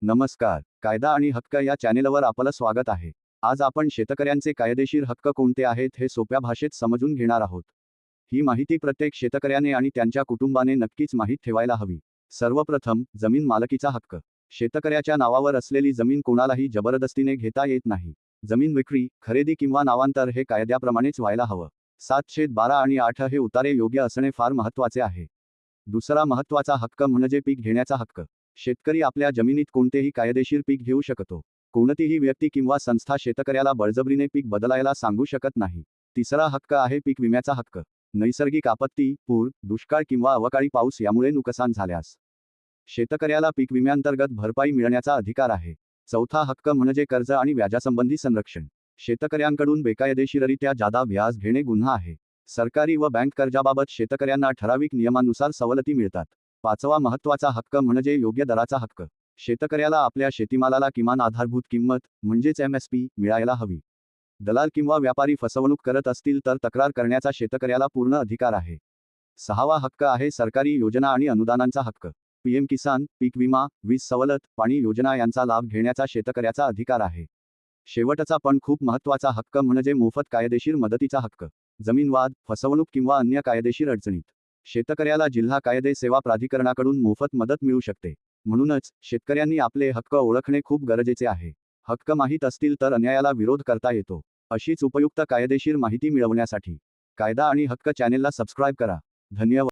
नमस्कार. कायदा आणि हक्क या चॅनेलवर आपलं स्वागत आहे. आज आपण शेतकऱ्यांचे कायदेशीर हक्क कोणते आहेत हे सोप्या भाषेत समजून घेणार आहोत. ही माहिती प्रत्येक शेतकऱ्याने आणि त्यांच्या कुटुंबाने नक्कीच माहीत ठेवायला हवी. सर्वप्रथम, जमीन मालकीचा हक्क. शेतकऱ्याच्या नावावर असलेली जमीन कोणालाही जबरदस्तीने घेता येत नाही. जमीन विक्री, खरेदी किंवा नावांतर हे कायद्याप्रमाणेच व्हायला हवं. 712 आणि 8 हे उतारे योग्य असणे फार महत्त्वाचे आहे. दुसरा महत्त्वाचा हक्क म्हणजे पीक घेण्याचा हक्क. शेतकरी आपल्या जमिनीत कोणतेही कायदेशीर पीक घेऊ शकतो. कोणतीही व्यक्ती किंवा संस्था शेतकऱ्याला बळजबरीने पीक बदलायला सांगू शकत नाही. तिसरा हक्क आहे पीक विम्याचा हक्क. नैसर्गिक आपत्ती, पूर, दुष्काळ किंवा अवकाळी पाऊस यामुळे नुकसान झाल्यास शेतकऱ्याला पीक विम्याअंतर्गत भरपाई मिळण्याचा अधिकार आहे. चौथा हक्क म्हणजे कर्ज आणि व्याजासंबंधी संरक्षण. शेतकऱ्यांकडून बेकायदेशीररित्या जादा व्याज घेणे गुन्हा आहे. सरकारी व बँक कर्जाबाबत शेतकऱ्यांना ठराविक नियमानुसार सवलती मिळतात. पाचवा महत्त्वाचा हक्क म्हणजे योग्य दराचा हक्क. शेतकऱ्याला आपल्या शेतीमालाला किमान आधारभूत किंमत म्हणजेच MSP मिळायला हवी. दलाल किंवा व्यापारी फसवणूक करत असतील तर तक्रार करण्याचा शेतकऱ्याला पूर्ण अधिकार आहे. सहावा हक्क आहे सरकारी योजना आणि अनुदानांचा हक्क. PM किसान, पीक विमा, वीज सवलत, पाणी योजना यांचा लाभ घेण्याचा शेतकऱ्याचा अधिकार आहे. शेवटचा पण खूप महत्त्वाचा हक्क म्हणजे मोफत कायदेशीर मदतीचा हक्क. जमीन वाद, फसवणूक किंवा अन्य कायदेशीर अडचणीत शेतकऱ्याला जिल्हा कायदे सेवा प्राधिकरणाकडून मोफत मदत मिळू शकते. म्हणूनच शेतकऱ्यांनी आपले हक्क ओळखणे खूप गरजेचे आहे. हक्क माहीत असतील तर अन्यायाला विरोध करता येतो. अशीच उपयुक्त कायदेशीर माहिती मिळवण्यासाठी कायदा आणि हक्क चॅनेलला सबस्क्राईब करा. धन्यवाद.